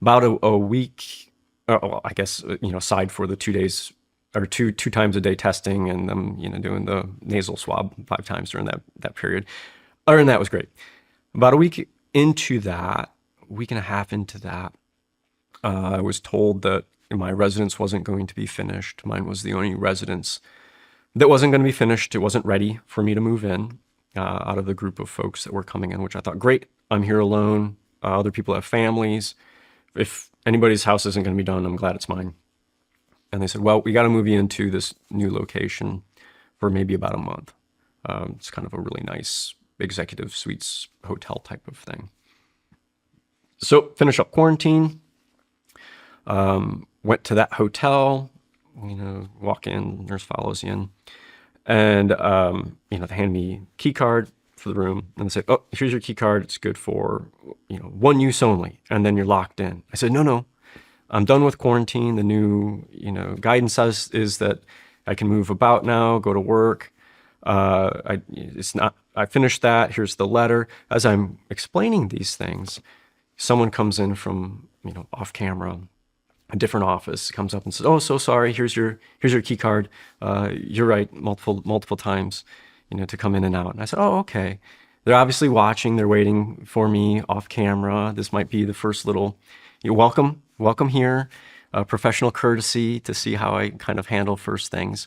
About a week, well, I guess, aside for the 2 days or two times a day testing and them, doing the nasal swab 5 times during that period. Other than that was great. About a week into that, week and a half into that, I was told that my residence wasn't going to be finished. Mine was the only residence that wasn't going to be finished. It wasn't ready for me to move in out of the group of folks that were coming in, which I thought, great, I'm here alone. Other people have families. If anybody's house isn't going to be done, I'm glad it's mine. And they said, well, we got to move you into this new location for maybe about a month. It's kind of a really nice executive suites hotel type of thing. So finish up quarantine, went to that hotel, walk in, nurse follows you in. And, they hand me key card for the room and they say, oh, here's your key card. It's good for, one use only. And then you're locked in. I said, no, I'm done with quarantine. The new, guidance says is that I can move about now, go to work. I finished that. Here's the letter. As I'm explaining these things, someone comes in from, off camera, a different office, comes up and says, oh, so sorry. Here's your key card. You're right. Multiple times, to come in and out. And I said, oh, okay. They're obviously watching. They're waiting for me off camera. This might be the first little, welcome here. Professional courtesy to see how I kind of handle first things.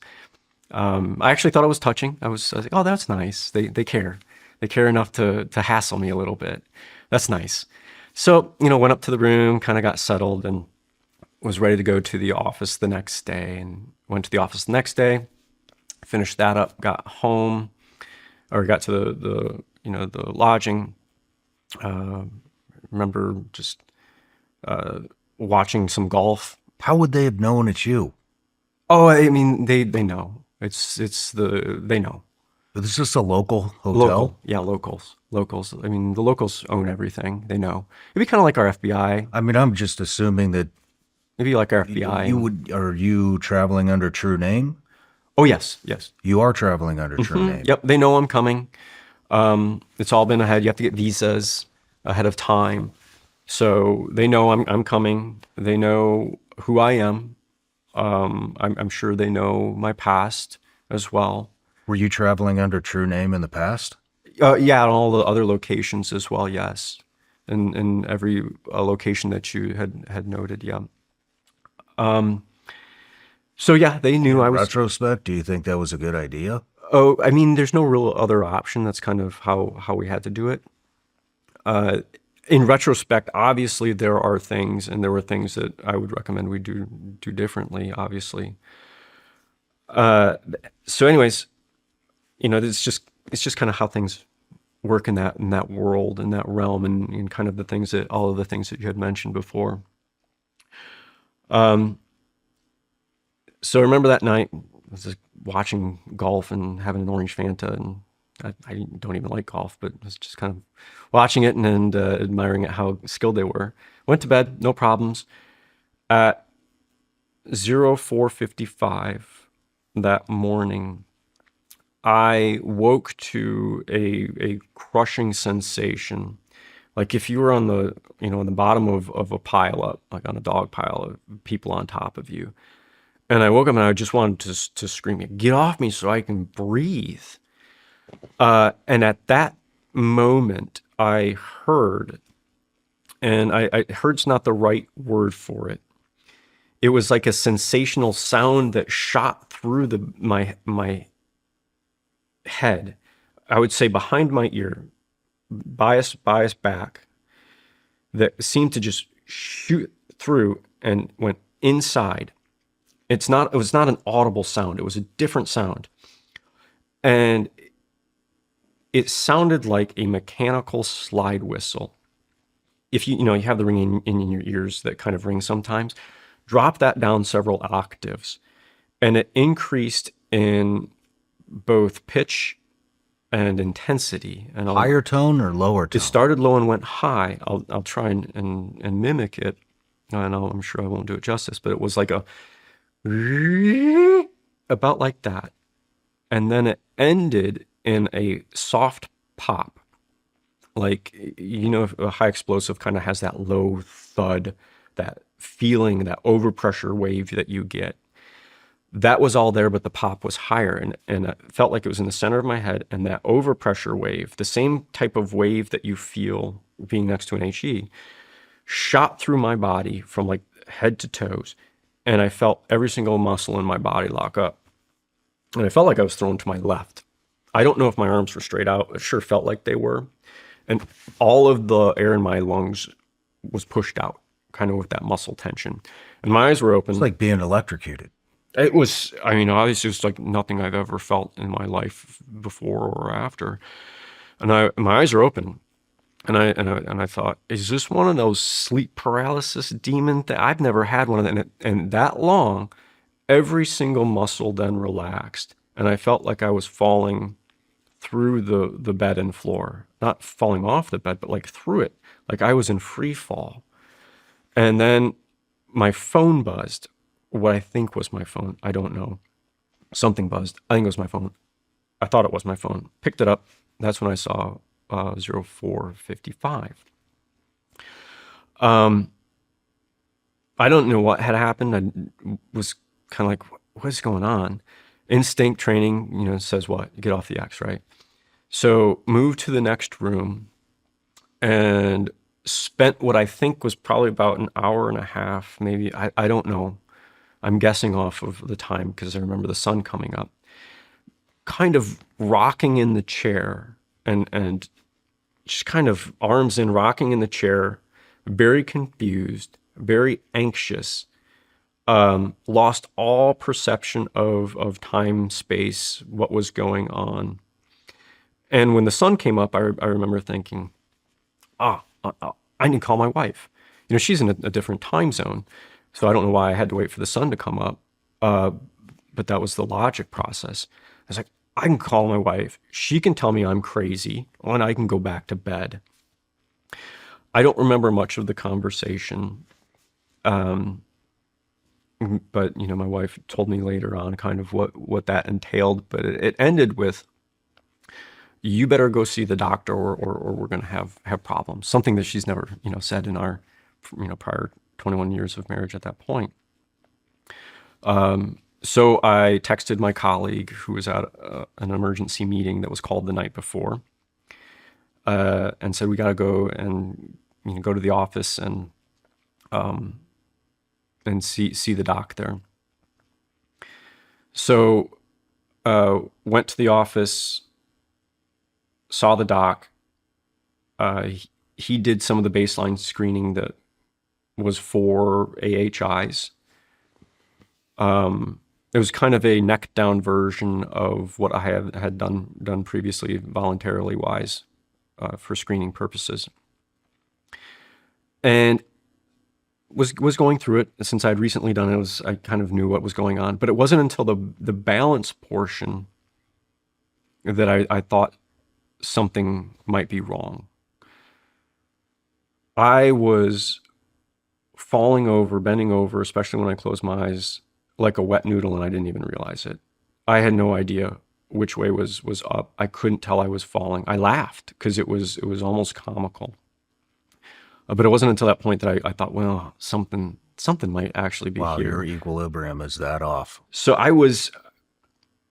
I actually thought it was touching. I was like, oh, that's nice. They care. They care enough to hassle me a little bit. That's nice. So, went up to the room, kind of got settled and was ready to go to the office the next day, and went to the office the next day, finished that up, got home, or got to the lodging. Remember just watching some golf. How would they have known it's you? Oh, I mean, they know. They know. Is this a local hotel? Local. Yeah, locals. I mean, the locals own everything. They know. It'd be kind of like our FBI. I mean, I'm just assuming that Maybe like our FBI. Are you traveling under true name? Oh, yes. You are traveling under true name. Yep, they know I'm coming. It's all been ahead. You have to get visas ahead of time. So they know I'm coming. They know who I am. I'm sure they know my past as well. Were you traveling under true name in the past? Yeah, and all the other locations as well, yes. In every location that you had noted, yeah. So yeah, they knew I was. Retrospect, do you think that was a good idea? Oh, I mean, there's no real other option. That's kind of how we had to do it. In retrospect, obviously there are things, and there were things that I would recommend we do differently, obviously. So anyways, it's just kind of how things work in that world, in that realm, and kind of all of the things that you had mentioned before. So I remember that night, I was just watching golf and having an orange Fanta, and I don't even like golf, but I was just kind of watching it and admiring at how skilled they were. Went to bed, no problems. At 04:55 that morning, I woke to a crushing sensation. Like if you were on the bottom of a pile up, like on a dog pile of people on top of you. And I woke up and I just wanted to scream, get off me so I can breathe. And at that moment, I heard, and I heard's not the right word for it. It was like a sensational sound that shot through my head. I would say behind my ear, bias back, that seemed to just shoot through and went inside. It was not an audible sound. It was a different sound. And it sounded like a mechanical slide whistle. If you have the ring in your ears that kind of ring sometimes, drop that down several octaves. And it increased in both pitch and intensity. And higher tone or lower tone? It started low and went high. I'll try and mimic it. And I'm sure I won't do it justice, but it was like about like that. And then it ended in a soft pop. Like, a high explosive kind of has that low thud that feeling, that overpressure wave that you get. That was all there, but the pop was higher, and it felt like it was in the center of my head. And that overpressure wave, the same type of wave that you feel being next to an HE, shot through my body from like head to toes, and I felt every single muscle in my body lock up. And I felt like I was thrown to my left. I don't know if my arms were straight out. It sure felt like they were. And all of the air in my lungs was pushed out, kind of with that muscle tension. And my eyes were open. It's like being electrocuted. It was, I mean, obviously it was like nothing I've ever felt in my life before or after. And my eyes are open. And I thought, is this one of those sleep paralysis demon things? I've never had one of them. And that long, every single muscle then relaxed. And I felt like I was falling through the bed and floor. Not falling off the bed, but like through it. Like I was in free fall. And then my phone buzzed. What I think was my phone. I don't know. Something buzzed. I think it was my phone. I thought it was my phone. Picked it up. That's when I saw 0455. I don't know what had happened. I was kind of like, what's going on? Instinct training, says what? Get off the X, right? So moved to the next room and spent what I think was probably about an hour and a half, maybe. I don't know. I'm guessing off of the time because I remember the sun coming up. Kind of rocking in the chair and just kind of arms in, rocking in the chair, very confused, very anxious, lost all perception of time, space, what was going on. And when the sun came up, I remember thinking, I need to call my wife. She's in a different time zone, so I don't know why I had to wait for the sun to come up. But that was the logic process. I was like, I can call my wife. She can tell me I'm crazy, and I can go back to bed. I don't remember much of the conversation. But, my wife told me later on kind of what that entailed. But it ended with, you better go see the doctor or we're going to have problems. Something that she's never, said in our, prior 21 years of marriage at that point. So I texted my colleague who was at an emergency meeting that was called the night before, and said, we got to go and go to the office and see the doc there. So went to the office, saw the doc. He did some of the baseline screening that was for AHIs. It was kind of a neck down version of what I had done previously, voluntarily wise, for screening purposes. And was going through it since I'd recently done it. I kind of knew what was going on, but it wasn't until the balance portion that I thought something might be wrong. I was falling over, bending over, especially when I closed my eyes, like a wet noodle, and I didn't even realize it. I had no idea which way was up. I couldn't tell I was falling. I laughed because it was almost comical. But it wasn't until that point that I thought, well, something might actually be Wow, here. your equilibrium is that off. So I was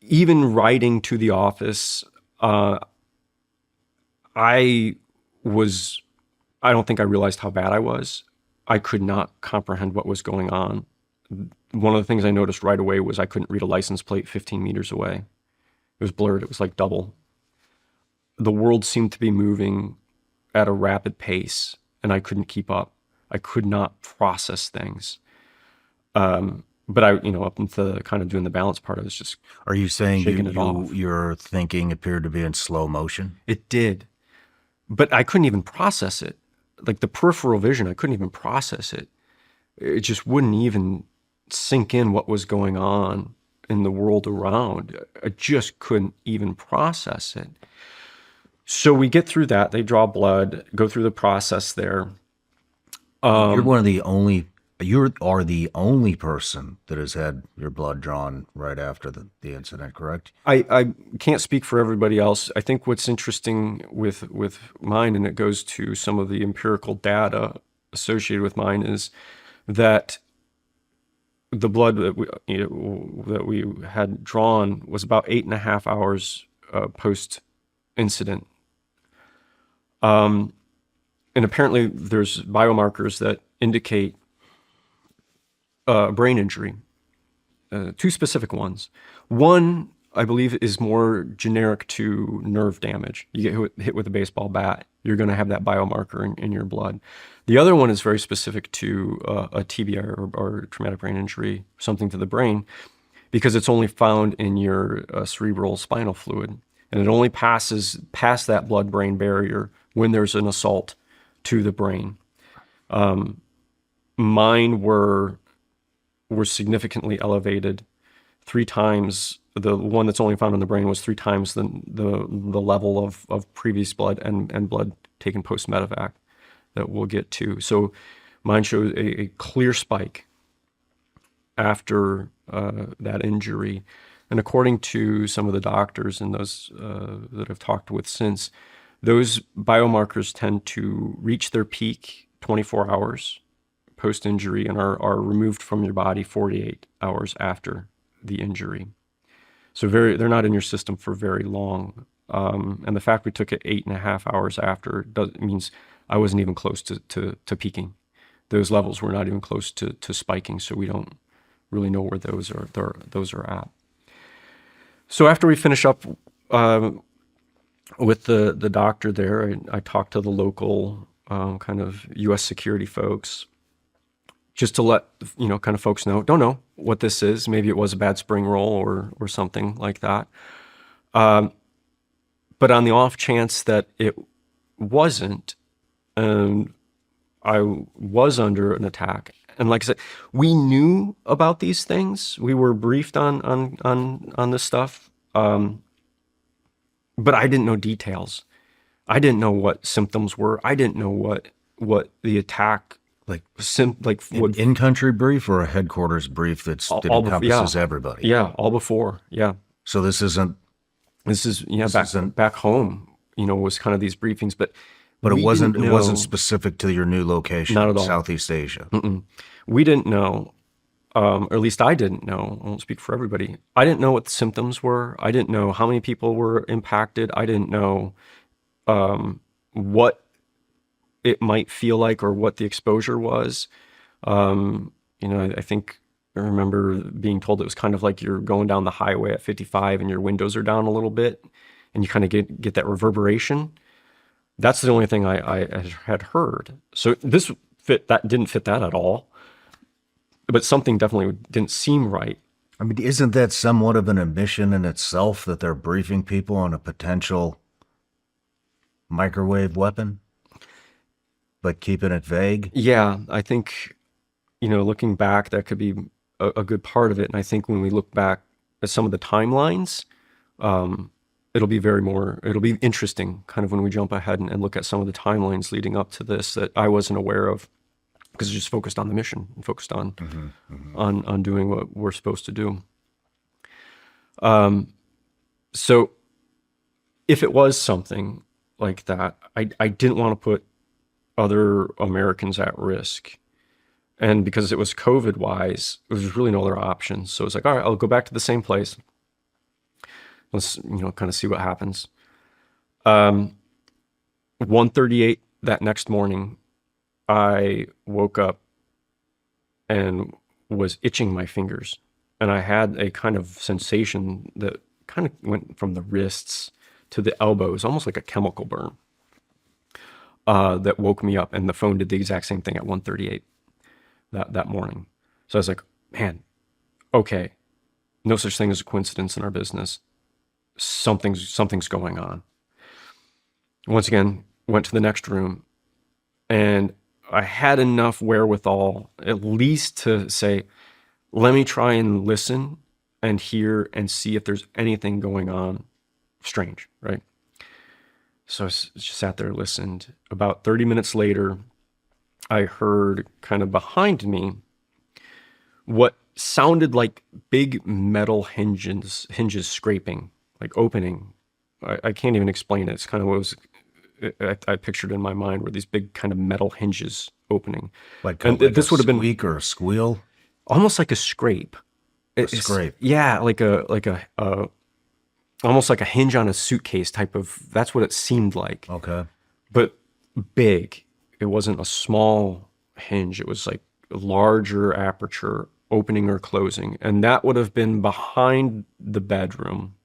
even riding to the office. I don't think I realized how bad I was. I could not comprehend what was going on. One of the things I noticed right away was I couldn't read a license plate 15 meters away. It was blurred. It was like double. The world seemed to be moving at a rapid pace, and I couldn't keep up. I could not process things. But I, up into kind of doing the balance part, I was just Are you saying shaking it off. your thinking appeared to be in slow motion? It did. But I couldn't even process it. Like the peripheral vision, I couldn't even process it. It just wouldn't even sink in what was going on in the world around. I just couldn't even process it. So we get through that. They draw blood, go through the process there. You are the only person that has had your blood drawn right after the incident, correct? I can't speak for everybody else. I think what's interesting with mine, and it goes to some of the empirical data associated with mine, is that the blood that we had drawn was about 8.5 hours post incident. And apparently there's biomarkers that indicate brain injury, two specific ones. One, I believe, is more generic to nerve damage. You get hit with a baseball bat, you're going to have that biomarker in your blood. The other one is very specific to a TBI or traumatic brain injury, something to the brain, because it's only found in your cerebral spinal fluid. And it only passes past that blood-brain barrier when there's an assault to the brain. Mine were significantly elevated, 3 times. The one that's only found in the brain was 3 times the level of previous blood and blood taken post Medevac that we'll get to. So mine showed a clear spike after that injury. And according to some of the doctors and those that I've talked with since, those biomarkers tend to reach their peak 24 hours post-injury and are removed from your body 48 hours after the injury. So they're not in your system for very long. And the fact we took it 8.5 hours after means I wasn't even close to peaking. Those levels were not even close to spiking, so we don't really know where those are at. So after we finish up with the doctor there, I talked to the local kind of U.S. security folks, just to let kind of folks know, don't know what this is. Maybe it was a bad spring roll or something like that. But on the off chance that it wasn't, I was under an attack. And like I said, we knew about these things. We were briefed on this stuff, but I didn't know details. I didn't know what symptoms were. I didn't know what the attack an in-country brief or a headquarters brief that encompasses everybody. Yeah, all before. Yeah. So this is back home. Was kind of these briefings, but it wasn't specific to your new location, not at all. Southeast Asia. Mm-mm. We didn't know, or at least I didn't know. I won't speak for everybody. I didn't know what the symptoms were. I didn't know how many people were impacted. I didn't know what it might feel like or what the exposure was. I think I remember being told it was kind of like you're going down the highway at 55 and your windows are down a little bit and you kind of get that reverberation. That's the only thing I had heard. So this didn't fit that at all, but something definitely didn't seem right. I mean, isn't that somewhat of an admission in itself that they're briefing people on a potential microwave weapon, but keeping it vague? Yeah, I think, looking back, that could be a good part of it. And I think when we look back at some of the timelines, it'll be interesting kind of when we jump ahead and look at some of the timelines leading up to this that I wasn't aware of because it's just focused on the mission and focused on, on doing what we're supposed to do. So if it was something like that, I didn't want to put other Americans at risk. And because it was COVID-wise, there was really no other options. So it's like, all right, I'll go back to the same place. Let's, kind of see what happens. 1:38 that next morning, I woke up and was itching my fingers. And I had a kind of sensation that kind of went from the wrists to the elbows, almost like a chemical burn, that woke me up. And the phone did the exact same thing at 1:38 that morning. So I was like, man, okay, no such thing as a coincidence in our business. Something's going on. Once again, went to the next room, and I had enough wherewithal at least to say, let me try and listen and hear and see if there's anything going on strange, right? So I just sat there, listened. About 30 minutes later, I heard kind of behind me what sounded like big metal hinges scraping, like opening. I can't even explain it. It's kind of what I pictured in my mind, were these big kind of metal hinges like And like this a would have been squeak or a squeal, almost like a scrape. a scrape. Yeah, almost like a hinge on a suitcase type of. That's what it seemed like, Okay. but big. It wasn't a small hinge. It was like a larger aperture opening or closing, and that would have been behind the bedroom.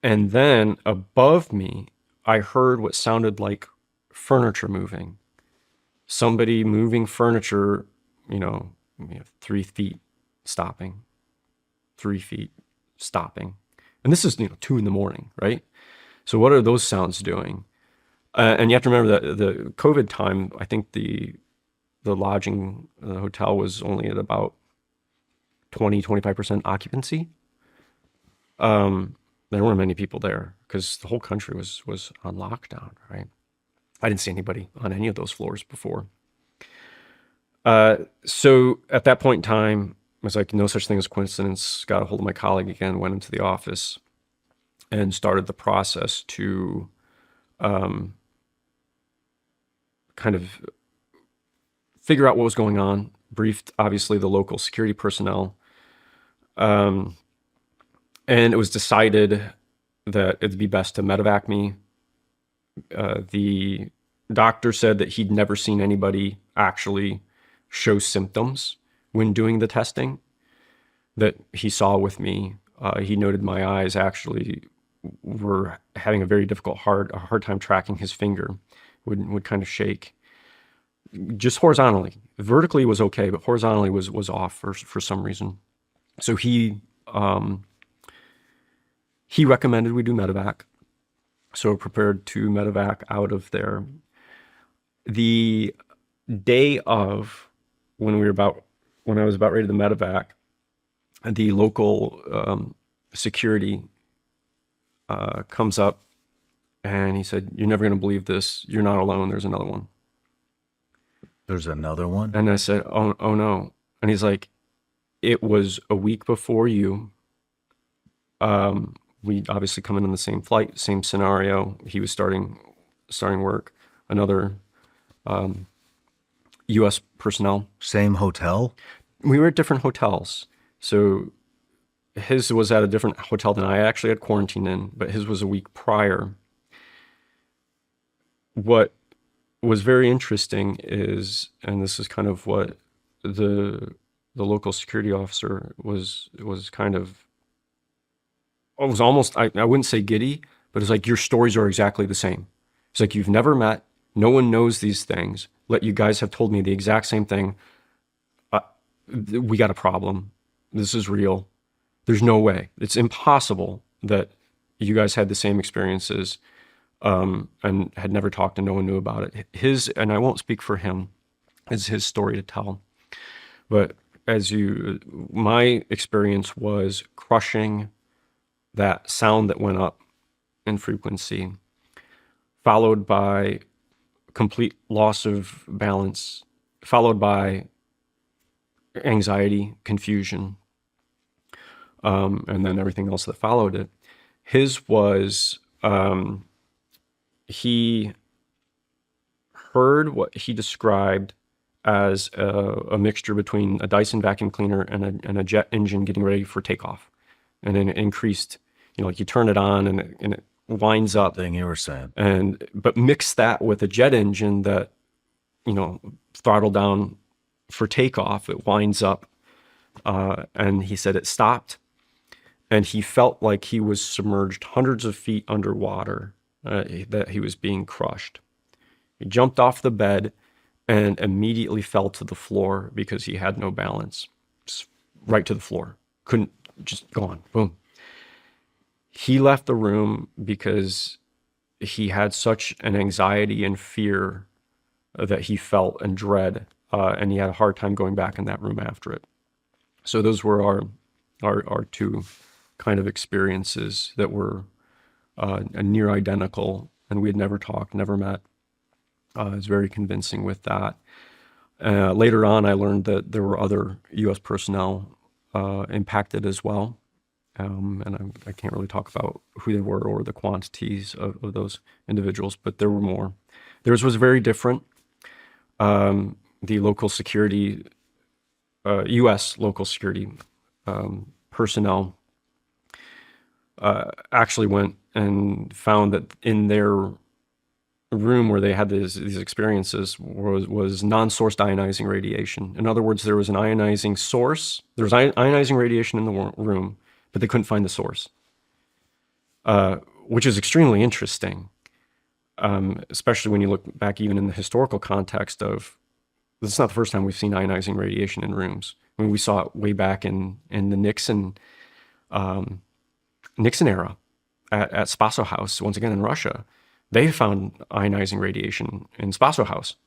And then above me, I heard what sounded like furniture moving. Somebody moving furniture, 3 feet, stopping, 3 feet, stopping. And this is, 2 in the morning, right? So what are those sounds doing? And you have to remember that the COVID time, I think the lodging, the hotel was only at about 25% occupancy. There weren't many people there because the whole country was on lockdown, right? I didn't see anybody on any of those floors before. So at that point in time, I was like, no such thing as coincidence. Got a hold of my colleague again, went into the office, and started the process to kind of figure out what was going on. Briefed, obviously, the local security personnel. And it was decided that it'd be best to medevac me. The doctor said that he'd never seen anybody actually show symptoms when doing the testing that he saw with me. He noted my eyes actually were having a very a hard time tracking his finger, would kind of shake. Just horizontally. Vertically was okay, but horizontally was off for some reason. So he recommended we do medevac. So we're prepared to medevac out of there. The day of when I was about ready to medevac, the local security comes up and he said, "You're never going to believe this. You're not alone. There's another one." There's another one? And I said, oh no. And he's like, "It was a week before you. We obviously come in on the same flight, same scenario. He was starting work. Another U.S. personnel. Same hotel? We were at different hotels. So his was at a different hotel than I actually had quarantined in, but his was a week prior. What was very interesting is, and this is kind of what the local security officer was kind of, it was almost, I wouldn't say giddy, but it's like, your stories are exactly the same. It's like, you've never met, no one knows these things, yet you guys have told me the exact same thing. We got a problem. This is real. There's no way. It's impossible that you guys had the same experiences and had never talked and no one knew about it. And I won't speak for him, it's his story to tell. But my experience was crushing that sound that went up in frequency, followed by complete loss of balance, followed by anxiety, confusion, and then everything else that followed it. His was, he heard what he described as a mixture between a Dyson vacuum cleaner and a jet engine getting ready for takeoff. And then it increased, like you turn it on and it winds up. Thing you were saying. But mix that with a jet engine that, throttled down for takeoff, it winds up. And he said it stopped. And he felt like he was submerged hundreds of feet underwater, that he was being crushed. He jumped off the bed and immediately fell to the floor because he had no balance. Just right to the floor. Couldn't, just gone. Boom. He left the room because he had such an anxiety and fear that he felt and dread, and he had a hard time going back in that room after it. So those were our two kind of experiences that were near identical, and we had never talked, never met. It was very convincing with that. Later on, I learned that there were other U.S. personnel impacted as well. And I can't really talk about who they were or the quantities of those individuals, but there were more. Theirs was very different. The local security, U.S. local security personnel actually went and found that in their room where they had these experiences was non-sourced ionizing radiation. In other words, there was an ionizing source. There was ionizing radiation in the room, but they couldn't find the source, which is extremely interesting, especially when you look back even in the historical context of, this is not the first time we've seen ionizing radiation in rooms. I mean, we saw it way back in the Nixon era at Spaso House, once again in Russia. They found ionizing radiation in Spaso House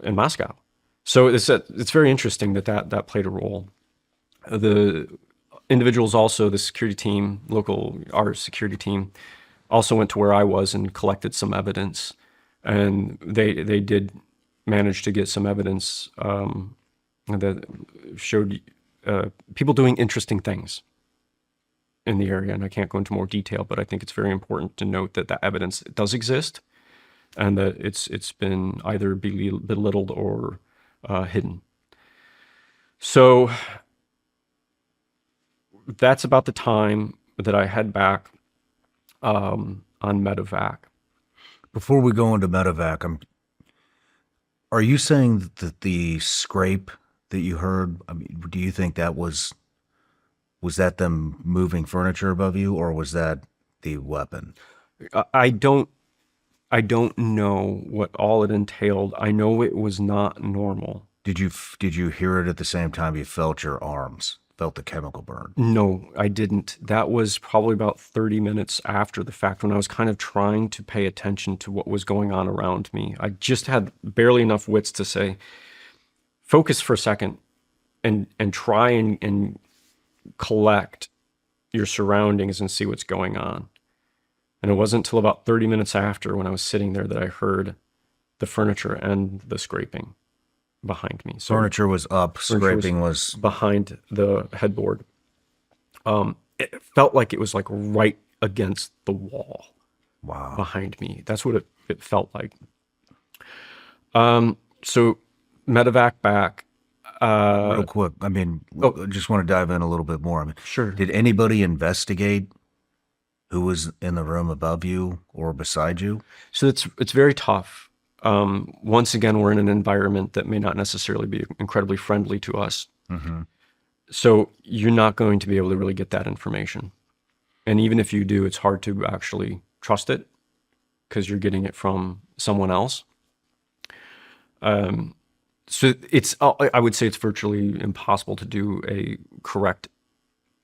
in Moscow. So it's very interesting that played a role. The individuals also, the security team, our security team, also went to where I was and collected some evidence. And they did manage to get some evidence that showed people doing interesting things in the area, and I can't go into more detail, but I think it's very important to note that that evidence does exist, and that it's been either belittled or hidden. So that's about the time that I head back on Medevac. Before we go into Medevac, are you saying that the scrape that you heard, I mean, do you think that was that them moving furniture above you, or was that the weapon? I don't know what all it entailed. I know it was not normal. Did you hear it at the same time you felt your arms, felt the chemical burn? No, I didn't. That was probably about 30 minutes after the fact, when I was kind of trying to pay attention to what was going on around me. I just had barely enough wits to say, focus for a second and try and collect your surroundings and see what's going on. And it wasn't until about 30 minutes after, when I was sitting there, that I heard the furniture and the scraping behind me. So furniture was up, scraping was behind the headboard. It felt like it was like right against the wall. Wow. Behind me. That's what it felt like. So Medevac back. Real quick, I mean, I just want to dive in a little bit more. I mean, Sure. Did anybody investigate who was in the room above you or beside you? So it's very tough. Once again, we're in an environment that may not necessarily be incredibly friendly to us. Mm-hmm. So you're not going to be able to really get that information. And even if you do, it's hard to actually trust it, because you're getting it from someone else. So I would say it's virtually impossible to do a correct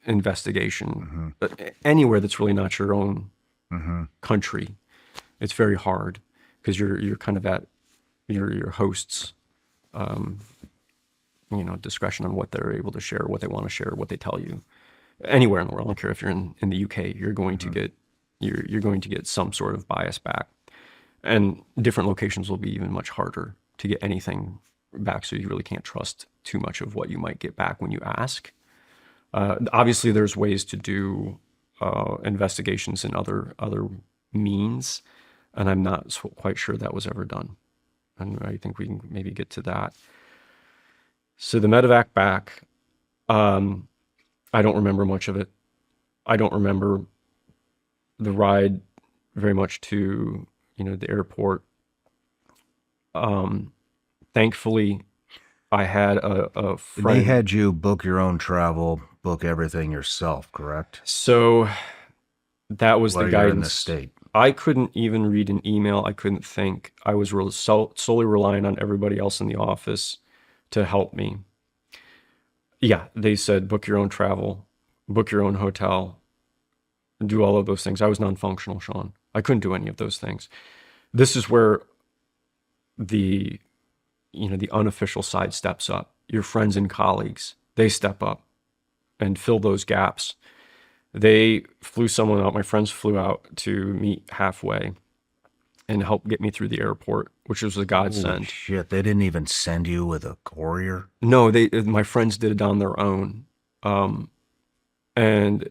investigation. But anywhere that's really not your own country, it's very hard, because you're kind of at your host's discretion on what they're able to share, what they want to share, what they tell you. Anywhere in the world, I don't care if you're in the UK, you're going to get you're going to get some sort of bias back, and different locations will be even much harder to get anything back. So you really can't trust too much of what you might get back when you ask. Obviously, there's ways to do investigations in other means, and I'm not quite sure that was ever done. And I think we can maybe get to that. So the Medevac back, I don't remember much of it. I don't remember the ride very much to the airport. Thankfully, I had a friend. They had you book your own travel, book everything yourself, correct? So that was While the you're guidance. in the state. I couldn't even read an email. I couldn't think. I was solely relying on everybody else in the office to help me. Yeah, they said book your own travel, book your own hotel, do all of those things. I was non-functional, Shawn. I couldn't do any of those things. This is where the unofficial side steps up. Your friends and colleagues, they step up and fill those gaps. They flew someone out. My friends flew out to meet halfway and help get me through the airport, which was a godsend. Holy shit, they didn't even send you with a courier? No, my friends did it on their own. And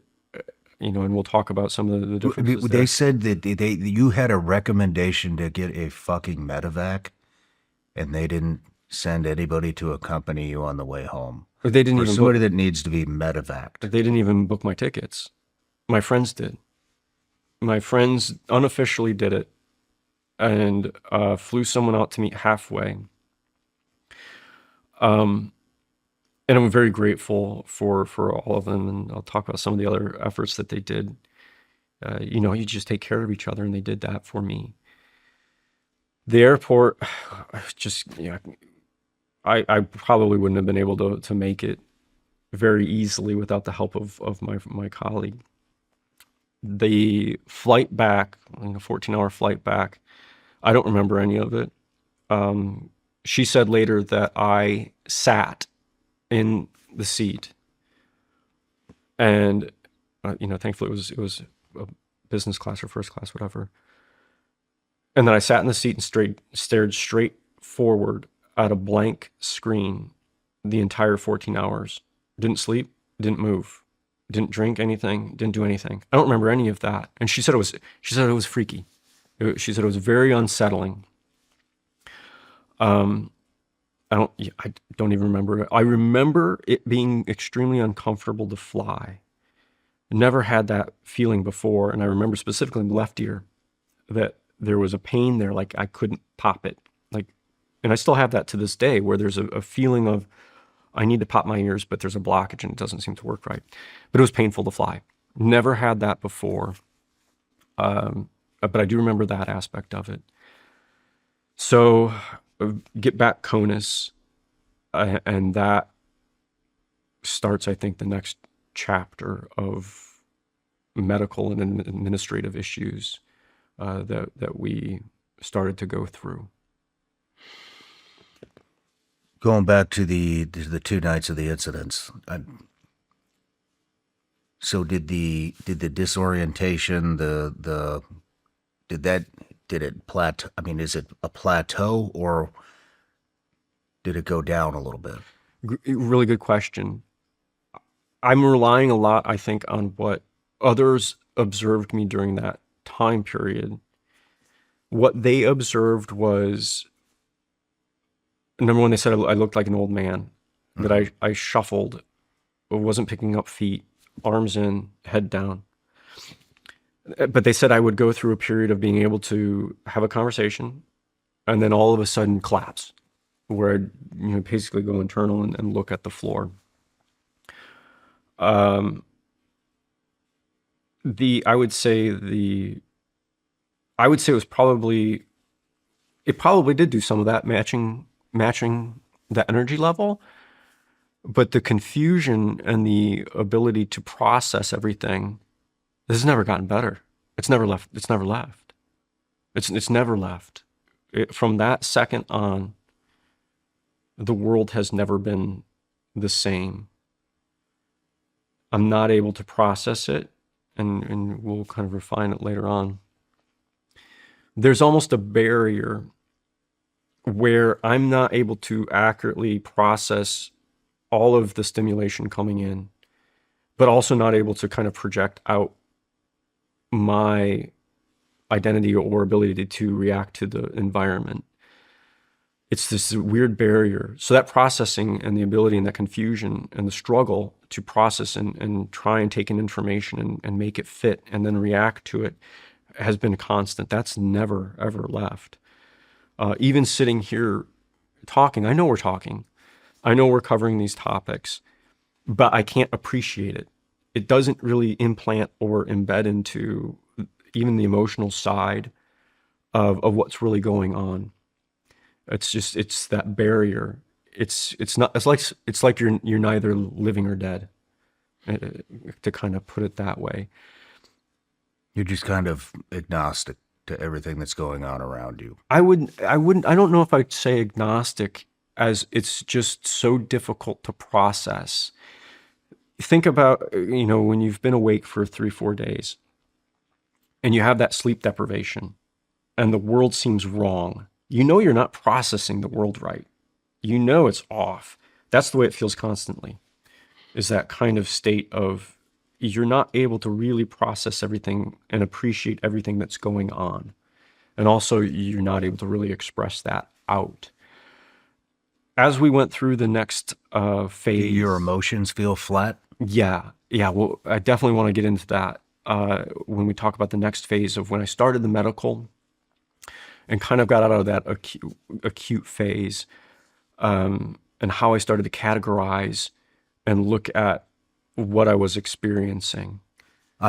and we'll talk about some of the differences They there. said that you had a recommendation to get a fucking Medevac, and they didn't send anybody to accompany you on the way home. But they didn't For even somebody that needs to be Medevaced. they didn't even book my tickets. My friends did. My friends unofficially did it, and flew someone out to meet halfway. And I'm very grateful for all of them, and I'll talk about some of the other efforts that they did. You just take care of each other, and they did that for me. The airport, just I probably wouldn't have been able to make it very easily without the help of my colleague. The flight back, 14-hour flight back, I don't remember any of it. She said later that I sat in the seat, and thankfully it was a business class or first class, whatever. And then I sat in the seat and stared straight forward at a blank screen the entire 14 hours. Didn't sleep, didn't move, didn't drink anything, didn't do anything. I don't remember any of that. And she said it was freaky. She said it was very unsettling. I don't even remember it. I remember it being extremely uncomfortable to fly. Never had that feeling before. And I remember specifically in the left ear that there was a pain there, like I couldn't pop it. And I still have that to this day, where there's a feeling of I need to pop my ears, but there's a blockage and it doesn't seem to work right. But it was painful to fly. Never had that before. But I do remember that aspect of it. So get back CONUS, and that starts, I think, the next chapter of medical and administrative issues that we started to go through. Going back to the 2 nights of the incidents, so did the disorientation, did it plateau? I mean, is it a plateau, or did it go down a little bit? Really good question. I'm relying a lot, I think, on what others observed me during that time period. What they observed was, number one, they said I looked like an old man, that I shuffled, wasn't picking up feet, arms in, head down. But they said I would go through a period of being able to have a conversation and then all of a sudden collapse, where I'd basically go internal and look at the floor. I would say it probably did do some of that, matching the energy level, but the confusion and the ability to process everything, this has never gotten better. It's never left. It's never left. It's never left. From that second on, the world has never been the same. I'm not able to process it, and we'll kind of refine it later on. There's almost a barrier where I'm not able to accurately process all of the stimulation coming in, but also not able to kind of project out my identity or ability to react to the environment. It's this weird barrier. So that processing and the ability and that confusion and the struggle to process and try and take in information and make it fit and then react to it has been constant. That's never, ever left. Even sitting here talking, I know we're talking. I know we're covering these topics, but I can't appreciate it. It doesn't really implant or embed into even the emotional side of what's really going on. It's that barrier. It's like you're neither living or dead, to kind of put it that way. You're just kind of agnostic to everything that's going on around you. I don't know if I'd say agnostic, as it's just so difficult to process. Think about, when you've been awake for 3-4 days and you have that sleep deprivation and the world seems wrong. You're not processing the world right. It's off. That's the way it feels constantly, is that kind of state of you're not able to really process everything and appreciate everything that's going on. And also, you're not able to really express that out. As we went through the next Do phase, your emotions feel flat? yeah. Well, I definitely want to get into that when we talk about the next phase of when I started the medical and kind of got out of that acute phase, and how I started to categorize and look at what I was experiencing.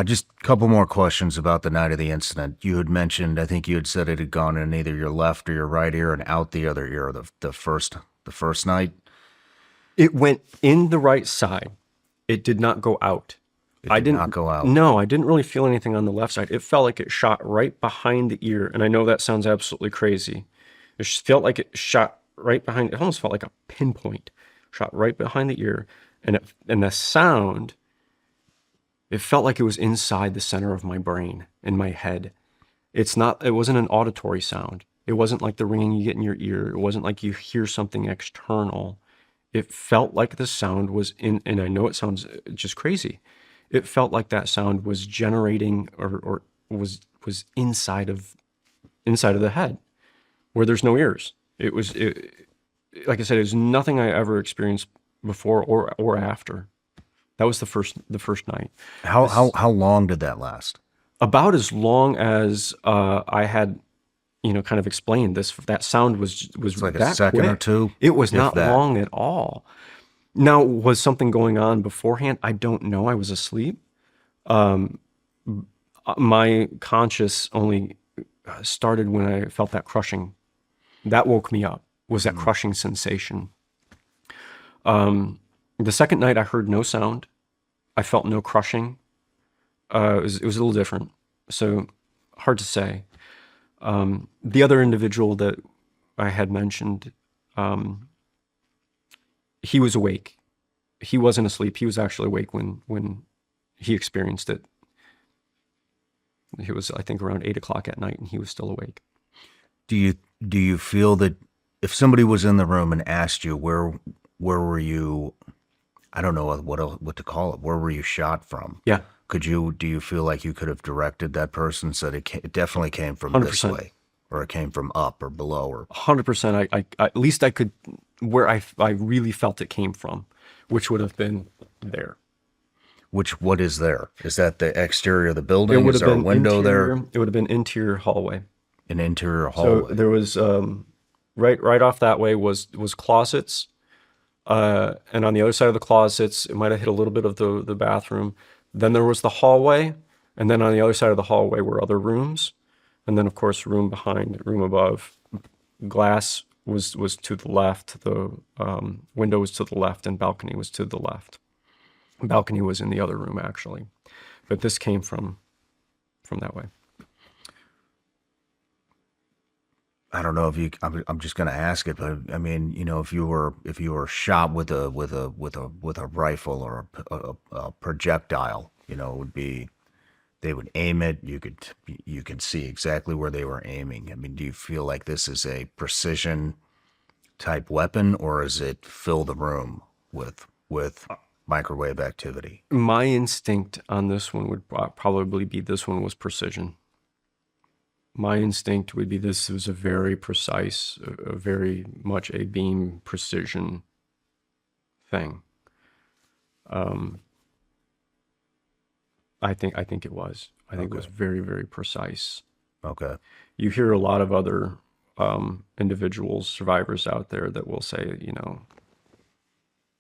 Just a couple more questions about the night of the incident. You had mentioned, I think you had said it had gone in either your left or your right ear and out the other ear the first night. It went in the right side. It did not go out. It did not go out. No, I didn't really feel anything on the left side. It felt like it shot right behind the ear. And I know that sounds absolutely crazy. It just felt like it shot right behind. It almost felt like a pinpoint shot right behind the ear. And the sound, it felt like it was inside the center of my brain, in my head. It wasn't an auditory sound. It wasn't like the ringing you get in your ear. It wasn't like you hear something external. It felt like the sound was in, and I know it sounds just crazy. It felt like that sound was generating or was inside of the head where there's no ears. Like I said, it was nothing I ever experienced before or after. That was the first night. How long did that last? About as long as I had, kind of explained this. That sound was Like a that second or quick. two, It was if not that. long at all. Now, was something going on beforehand? I don't know. I was asleep. My conscious only started when I felt that crushing. That woke me up. Was that crushing sensation? The second night, I heard no sound. I felt no crushing. It was a little different. So hard to say. The other individual that I had mentioned, he was awake. He wasn't asleep. He was actually awake when he experienced it. It was, I think, around 8 o'clock at night, and he was still awake. Do you feel that if somebody was in the room and asked you where were you, I don't know what to call it, where were you shot from? Yeah, Do you feel like you could have directed that person, said it definitely came from this 100%. way, or it came from up or below, or 100%. I at least I could where I really felt it came from, which would have been there. what is there? Is that the exterior of the It building? would Is have there a been window interior. there? It would have been interior hallway. An interior So hallway? there was right off that way was closets, and on the other side of the closets, it might have hit a little bit of the bathroom. Then there was the hallway, and then on the other side of the hallway were other rooms, and then of course room behind, room above. Glass was to the left. The window was to the left, and balcony was to the left. Balcony was in the other room actually, but this came from that way. I don't know if you. I'm just going to ask it, but I mean, if you were shot with a rifle or a projectile, it would be, they would aim it. You could see exactly where they were aiming. I mean, do you feel like this is a precision type weapon, or is it fill the room with microwave activity? My instinct on this one would probably be this one was precision. My instinct would be this was a very precise, a very much a beam precision thing. I think it was. I think it was very, very precise. Okay. You hear a lot of other individuals, survivors out there that will say,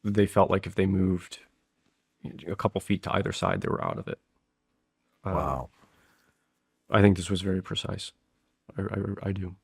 they felt like if they moved a couple feet to either side, they were out of it. Wow. I think this was very precise. I do.